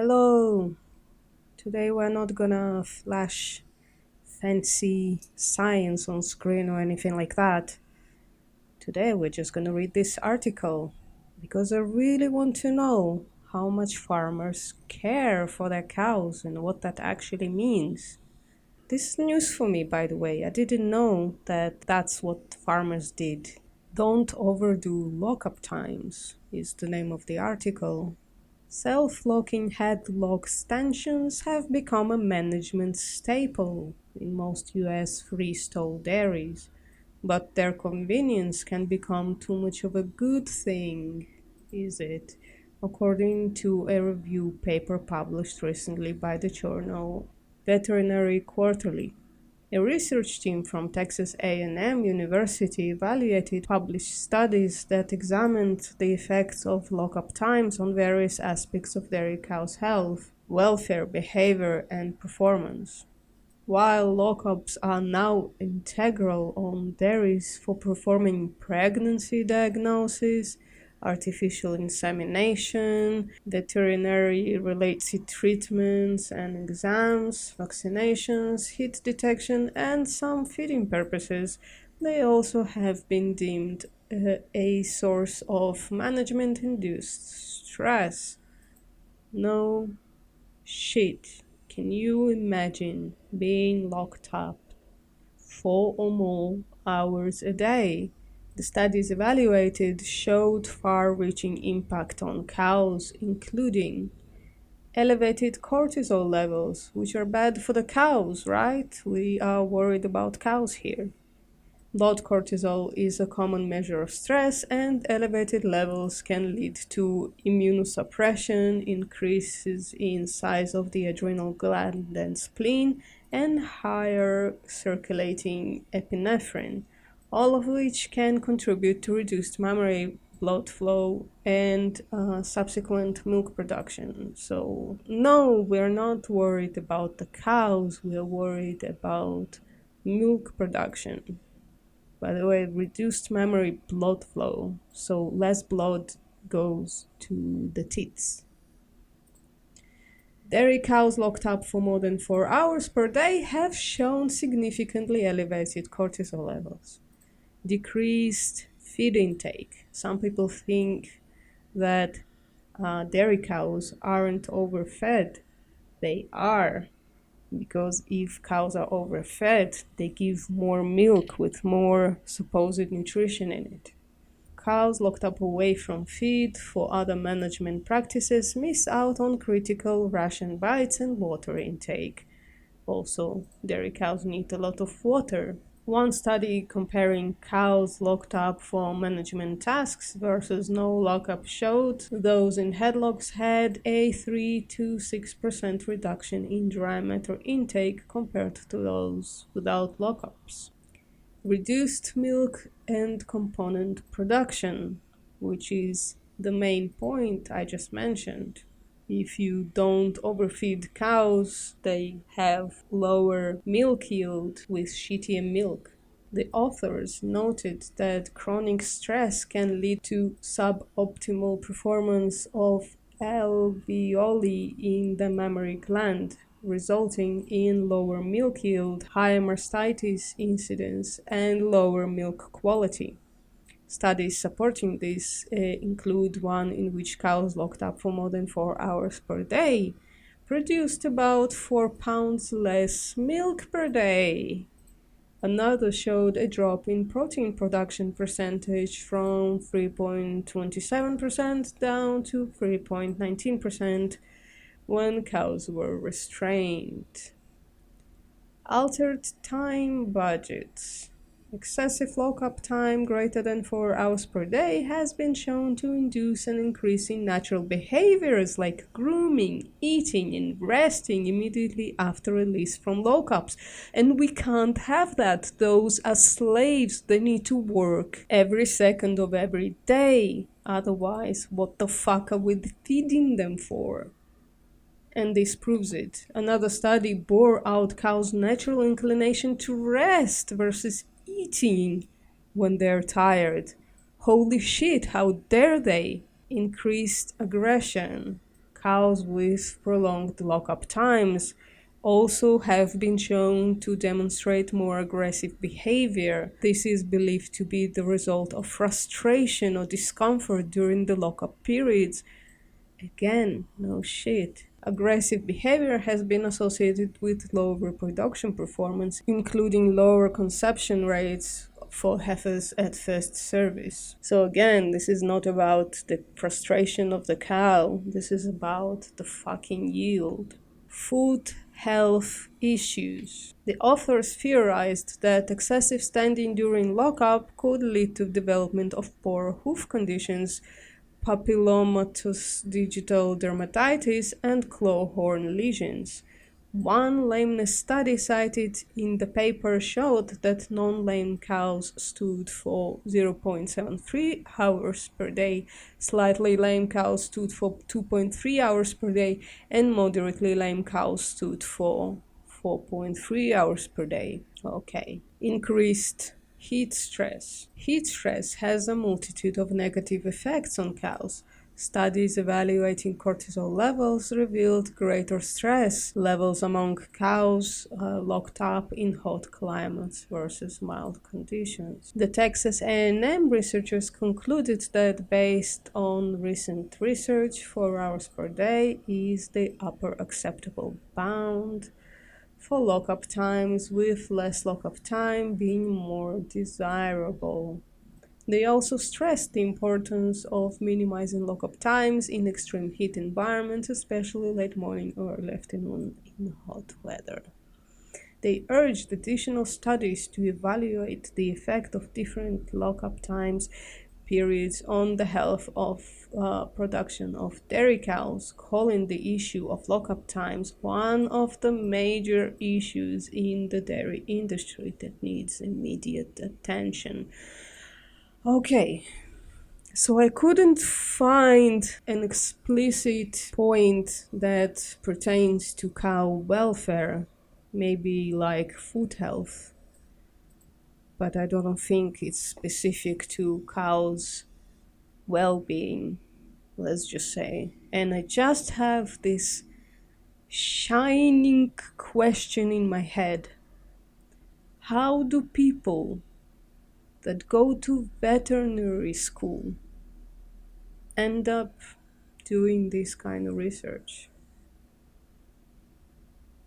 Hello! Today we're not gonna flash fancy science on screen or anything like that. Today we're just gonna read this article because I really want to know how much farmers care for their cows and what that actually means. This is news for me, by the way. I didn't know that that's what farmers did. Don't overdo lockup times is the name of the article. Self-locking headlock stanchions have become a management staple in most US freestall dairies, but their convenience can become too much of a good thing, is it? According to a review paper published recently by the journal Veterinary Quarterly. A research team from Texas A&M University evaluated published studies that examined the effects of lockup times on various aspects of dairy cows' health, welfare, behavior, and performance. While lockups are now integral on dairies for performing pregnancy diagnosis, artificial insemination, veterinary-related treatments and exams, vaccinations, heat detection, and some feeding purposes, they also have been deemed a source of management-induced stress. No shit. Can you imagine being locked up 4 or more hours a day? The studies evaluated showed far-reaching impact on cows, including elevated cortisol levels, which are bad for the cows, right? We are worried about cows here. Blood cortisol is a common measure of stress, and elevated levels can lead to immunosuppression, increases in size of the adrenal gland and spleen, and higher circulating epinephrine, all of which can contribute to reduced mammary blood flow and subsequent milk production. So, no, we're not worried about the cows, we're worried about milk production. By the way, reduced mammary blood flow, so less blood goes to the teats. Dairy cows locked up for more than 4 hours per day have shown significantly elevated cortisol levels. Decreased feed intake. Some people think that dairy cows aren't overfed. They are, because if cows are overfed, they give more milk with more supposed nutrition in it. Cows locked up away from feed for other management practices miss out on critical ration bites and water intake. Also, dairy cows need a lot of water. One study comparing cows locked up for management tasks versus no lockup showed those in headlocks had a 3 to 6% reduction in dry matter intake compared to those without lockups. Reduced milk and component production, which is the main point I just mentioned. If you don't overfeed cows, they have lower milk yield with shittier milk. The authors noted that chronic stress can lead to suboptimal performance of alveoli in the mammary gland, resulting in lower milk yield, higher mastitis incidence, and lower milk quality. Studies supporting this include one in which cows locked up for more than 4 hours per day produced about 4 pounds less milk per day. Another showed a drop in protein production percentage from 3.27% down to 3.19% when cows were restrained. Altered time budgets. Excessive lockup time greater than 4 hours per day has been shown to induce an increase in natural behaviors like grooming, eating, and resting immediately after release from lockups. And we can't have that. Those are slaves. They need to work every second of every day. Otherwise, what the fuck are we feeding them for? And this proves it. Another study bore out cows' natural inclination to rest versus eating when they're tired. Holy shit, how dare they! Increased aggression. Cows with prolonged lockup times also have been shown to demonstrate more aggressive behavior. This is believed to be the result of frustration or discomfort during the lockup periods. Again, no shit. Aggressive behavior has been associated with low reproduction performance, including lower conception rates for heifers at first service. So again, this is not about the frustration of the cow, this is about the fucking yield. Foot health issues. The authors theorized that excessive standing during lockup could lead to development of poor hoof conditions, papillomatous digital dermatitis, and claw horn lesions. One lameness study cited in the paper showed that non-lame cows stood for 0.73 hours per day, slightly lame cows stood for 2.3 hours per day, and moderately lame cows stood for 4.3 hours per day. Okay. Increased heat stress. Heat stress has a multitude of negative effects on cows. Studies evaluating cortisol levels revealed greater stress levels among cows locked up in hot climates versus mild conditions. The Texas A&M researchers concluded that based on recent research, 4 hours per day is the upper acceptable bound for lockup times, with less lockup time being more desirable. They also stressed the importance of minimizing lockup times in extreme heat environments, especially late morning or early afternoon in hot weather. They urged additional studies to evaluate the effect of different lockup times periods on the health of production of dairy cows, calling the issue of lockup times one of the major issues in the dairy industry that needs immediate attention. Okay, so I couldn't find an explicit point that pertains to cow welfare, maybe like food health, but I don't think it's specific to cows' well-being, let's just say. And I just have this shining question in my head. How do people that go to veterinary school end up doing this kind of research?